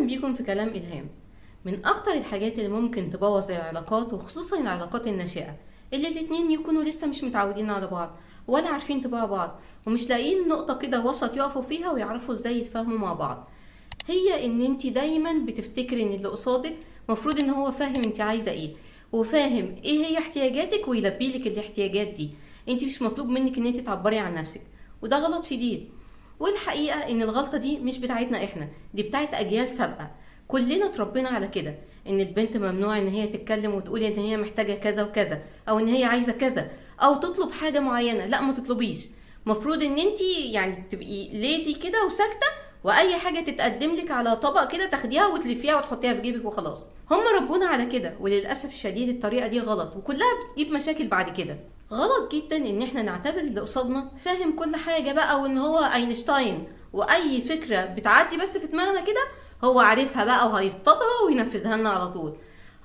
بيكم في كلام إلهام. من أكتر الحاجات اللي ممكن تبوظ العلاقات وخصوصا العلاقات الناشئة اللي الاتنين يكونوا لسه مش متعودين على بعض ولا عارفين طباع بعض ومش لاقيين نقطة كده وسط يقفوا فيها ويعرفوا ازاي يتفاهموا مع بعض، هي ان انت دايما بتفتكري ان اللي قصادك مفروض ان هو فاهم انت عايزة ايه وفاهم ايه هي احتياجاتك ويلبيلك الاحتياجات دي. انت مش مطلوب منك ان انت تعبري عن نفسك، وده غلط شديد. والحقيقة ان الغلطة دي مش بتاعتنا احنا، دي بتاعت اجيال سابقة. كلنا اتربينا على كده، ان البنت ممنوع ان هي تتكلم وتقول ان هي محتاجة كذا وكذا او ان هي عايزة كذا او تطلب حاجة معينة. لا، ما تطلبيش، مفروض ان انت يعني تبقي ليدي كده وساكتة، واي حاجة تتقدم لك على طبق كده تاخديها وتلفيها وتحطيها في جيبك وخلاص. هم ربونا على كده، وللاسف الشديد الطريقة دي غلط وكلها بتجيب مشاكل بعد كده. غلط جدا ان احنا نعتبر اللي قصادنا فاهم كل حاجة بقى، وان هو اينشتاين واي فكرة بتعدي بس في دماغنا كده هو عارفها بقى وهيصطادها وينفذها لنا على طول.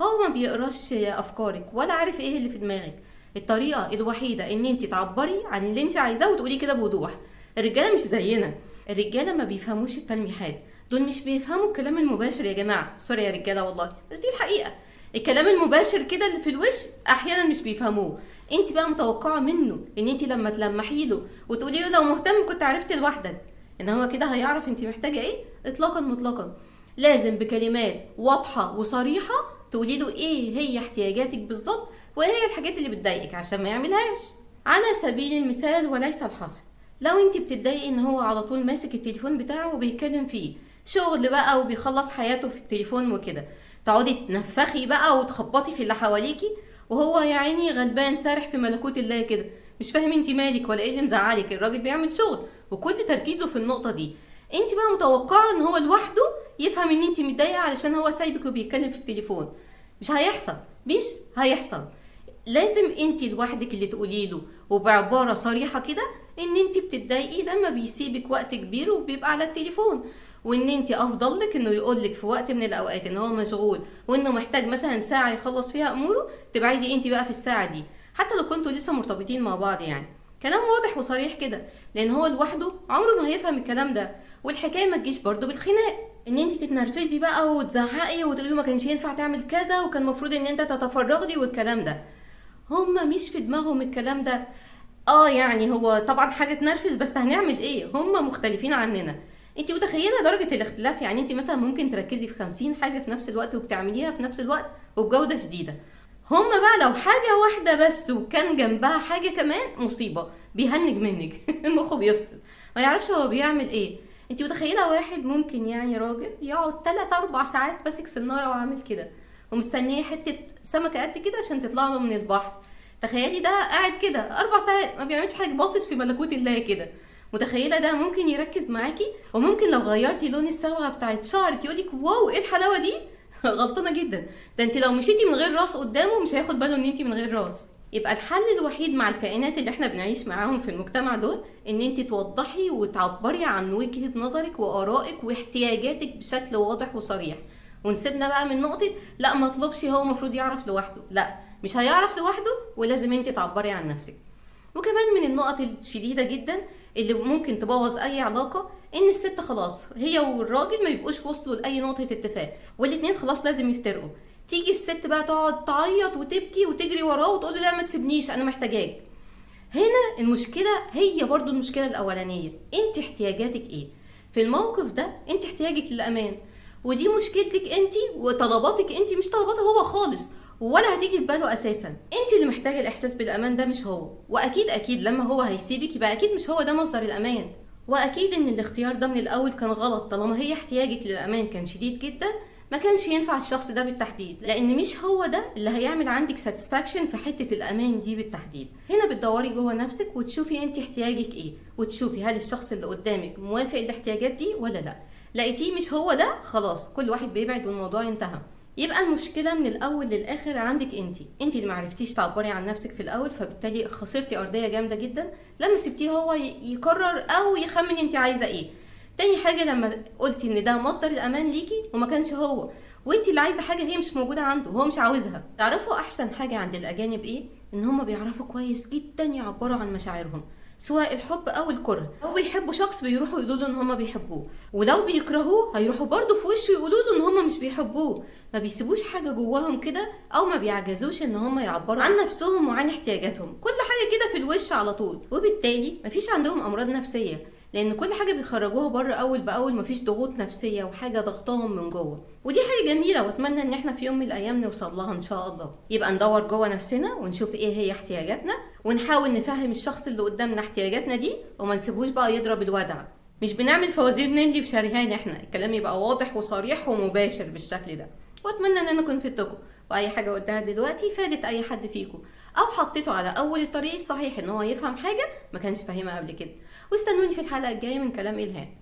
هو ما بيقراش افكارك ولا عارف ايه اللي في دماغك. الطريقة الوحيدة ان انت تعبري عن اللي انت عايزاه وتقولي كده بوضوح. الرجالة مش زينا، الرجالة ما بيفهموش التلميحات، دول مش بيفهموا الكلام المباشر يا جماعة. سوري يا رجالة والله، بس دي الحقيقة. الكلام المباشر كده اللي في الوش احيانا مش بيفهموه. انت بقى متوقعة منه ان انت لما تلمحي له وتقولي له لو مهتم كنت عرفت لوحدك، ان هو كده هيعرف انت محتاجة ايه؟ اطلاقا مطلقا. لازم بكلمات واضحة وصريحة تقولي له ايه هي احتياجاتك بالظبط وايه هي الحاجات اللي بتضايقك عشان ما يعملهاش. على سبيل المثال وليس الحصر، لو انت بتتضايقي ان هو على طول ماسك التليفون بتاعه وبيتكلم فيه شغل بقى وبيخلص حياته في التليفون وكده، تقعدي تنفخي بقى وتخبطي في اللي حواليكي وهو يا عيني غلبان سارح في ملكوت الله كده، مش فاهم انت مالك ولا ايه اللي مزعلك. الراجل بيعمل شغل وكل تركيزه في النقطة دي. انت بقى متوقعة ان هو لوحده يفهم ان انت متضايقة علشان هو سايبك وبيتكلم في التليفون. مش هيحصل، مش هيحصل. لازم انت لوحدك اللي تقولي له وبعبارة صريحة كده ان انت بتتضايقي لما بيسيبك وقت كبير وبيبقى على التليفون، وان انت افضل لك انه يقولك في وقت من الاوقات ان هو مشغول وانه محتاج مثلا ساعة يخلص فيها اموره، تبعدي انت بقى في الساعة دي حتى لو كنتوا لسه مرتبطين مع بعض. يعني كلام واضح وصريح كده، لان هو لوحده عمره ما هيفهم الكلام ده. والحكاية ما تجيش برضه بالخناق، ان انت تتنرفزي بقى وتزعقي وتقولي ما كانش ينفع تعمل كذا وكان المفروض ان انت تتفرغ لي والكلام ده. هما مش في دماغهم الكلام ده. يعني هو طبعا حاجة تنرفز، بس هنعمل ايه؟ هما مختلفين عننا. انت متخيلة درجة الاختلاف؟ يعني انت مثلا ممكن تركزي في 50 حاجة في نفس الوقت وبتعمليها في نفس الوقت وبجودة شديدة. هما بقى لو حاجة واحدة بس وكان جنبها حاجة كمان مصيبة، بيهنج منك المخ بيفصل، ما يعرفش هو بيعمل ايه. انت متخيلة واحد ممكن يعني راجل يقعد 3-4 ساعات ماسك سنارة وعامل كده ومستنيه حتة سمكة قد كده عشان تطلع له من البحر. تخيلي ده قاعد كده 4 ساعات ما بيعملش حاجة، باصص في ملكوت الله كده. متخيلة ده ممكن يركز معاكي؟ وممكن لو غيرتي لون الصبغة بتاعت شعرك يقولك واو ايه الحلاوة دي. غلطانة جدا. ده انت لو مشيتي من غير راس قدامه مش هياخد باله ان انت من غير راس. يبقى الحل الوحيد مع الكائنات اللي احنا بنعيش معاهم في المجتمع دول ان انت توضحي وتعبري عن وجهة نظرك وارائك واحتياجاتك بشكل واضح وصريح. ونسيبنا بقى من نقطة لا ما طلبش هو مفروض يعرف لوحده. لا، مش هيعرف لوحده ولازم انت تعبري عن نفسك. وكمان من النقط الشديدة جدا اللي ممكن تبوظ اي علاقة ان الست خلاص هي والراجل ما يبقوش وصلوا لاي نقطة اتفاق والاتنين خلاص لازم يفترقوا. تيجي الست بقى تقعد تعيط وتبكي وتجري وراه وتقول له لا ما تسيبنيش انا محتاجاك. هنا المشكلة هي برضو المشكلة الاولانية، انت احتياجاتك ايه في الموقف ده؟ انت احتياجك للامان، ودي مشكلتك انت وطلباتك انت، مش طلباته هو خالص ولا هتيجي في باله اساسا. انت اللي محتاجه الاحساس بالامان ده مش هو. واكيد لما هو هيسيبك يبقى اكيد مش هو ده مصدر الامان. واكيد ان الاختيار ده من الاول كان غلط. طالما هي احتياجك للامان كان شديد جدا ما كانش ينفع الشخص ده بالتحديد، لان مش هو ده اللي هيعمل عندك ساتسفاكشن في حته الامان دي بالتحديد. هنا بتدوري جوه نفسك وتشوفي انت احتياجك ايه، وتشوفي هل الشخص اللي قدامك موافق الاحتياجات دي ولا لا. لقيتيه مش هو ده، خلاص كل واحد بيبعد والموضوع انتهى. يبقى المشكله من الاول للاخر عندك انت اللي معرفتيش تعبري عن نفسك في الاول، فبالتالي خسرتي ارضيه جامده جدا لما سبتيه هو يقرر او يخمن انت عايزه ايه. تاني حاجه لما قلتي ان ده مصدر الامان ليكي وما كانش هو، وانت اللي عايزه حاجه هي مش موجوده عنده وهو مش عاوزها. تعرفوا احسن حاجه عند الاجانب ايه؟ ان هم بيعرفوا كويس جدا يعبروا عن مشاعرهم، سواء الحب او الكره. لو بيحبوا شخص بيروحوا يقولوا له ان هما بيحبوه، ولو بيكرهوه هيروحوا برضه في وشه يقولوا له ان هما مش بيحبوه. ما بيسيبوش حاجه جواهم كده، او ما بيعجزوش ان هما يعبروا عن نفسهم وعن احتياجاتهم. كل حاجه كده في الوش على طول، وبالتالي مفيش عندهم امراض نفسيه، لان كل حاجه بيخرجوها بره اول باول. مفيش ضغوط نفسيه وحاجه ضغطهم من جوه، ودي حاجه جميله، واتمنى ان احنا في يوم من الايام نوصل لها ان شاء الله. يبقى ندور جوه نفسنا ونشوف ايه هي احتياجاتنا، ونحاول نفهم الشخص اللي قدامنا احتياجاتنا دي، وما نسيبوش بقى يضرب الودع. مش بنعمل فوازير نيلي وشريهان، احنا الكلام يبقى واضح وصريح ومباشر بالشكل ده. واتمنى ان انا كنت فدتكم، واي حاجه قلتها دلوقتي فادت اي حد فيكم، او حطيته على اول الطريق الصحيح ان هو يفهم حاجه ما كانش فاهمها قبل كده. واستنوني في الحلقه الجايه من كلام الهام.